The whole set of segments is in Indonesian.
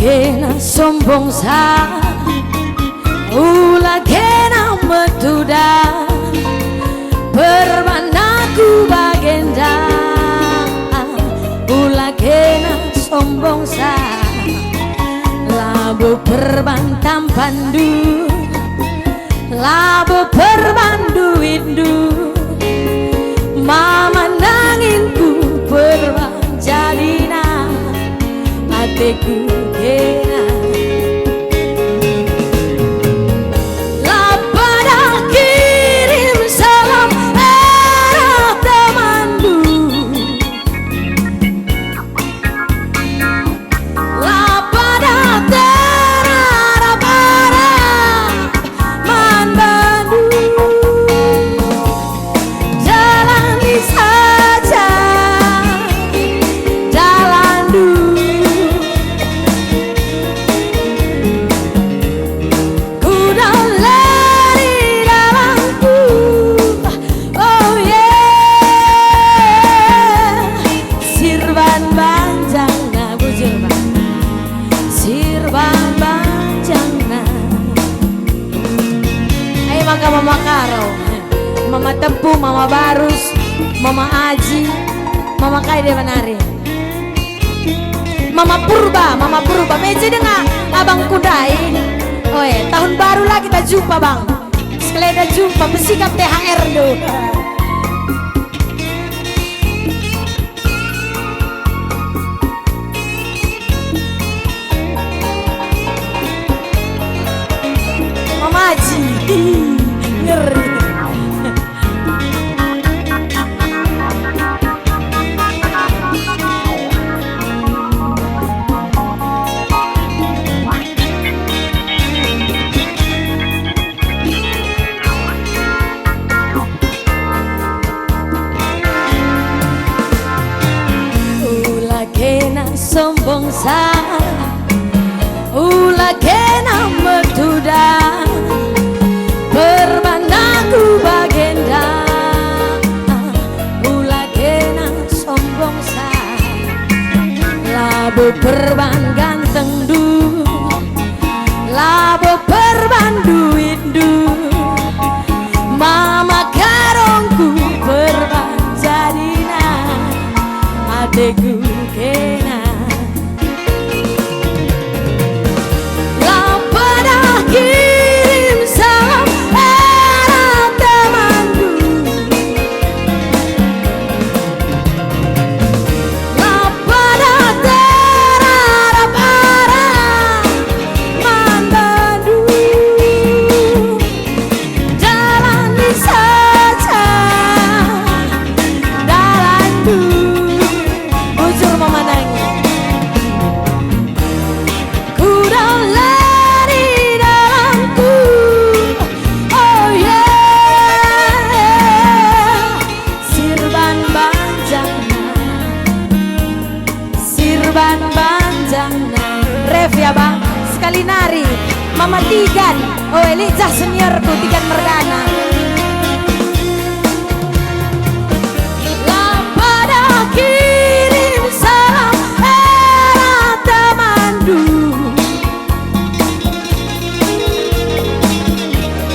kena sombong sa ulah kena metuda bermanaku bagenda ulah kena sombong sa labu perbantam pandu labu perbandu indu mama nanginku perbanjalina hatiku kena lapada kirim salam era temandu lapada terara para mandandu jalani saja jalandu Mama Karo, Mama Tempu, Mama Barus, Mama Aji, Mama Kaide Manari, Mama Purba, meja dengan Abang Kudai. Oh ya, tahun baru lah kita jumpa bang. Sekalian kita jumpa, bersikap THR dulu. Mama Aji. Ngeri. Ulah kena sombong sa ulah kena metuda berbanaku bagenda ulah kena sombong sa labu perban ganteng du labu perban duit du mama karongku perban jadina adekku kena Ref ya bang, sekali nari Mama Tigan, oh Elijah seniorku Tigan Mergana. Lapada kirim salam era temandu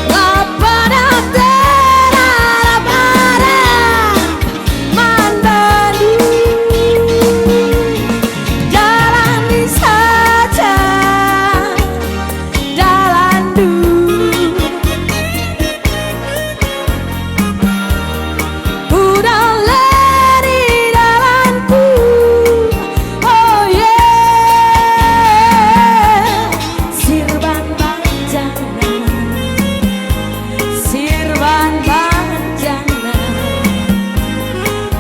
lapada terara para mandandu jalani saja jalandu udah lari dalanku oh yeah sirban banjana sirban banjana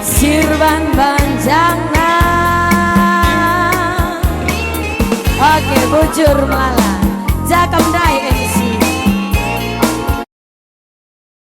sirban banjana. Oke, bujur malam.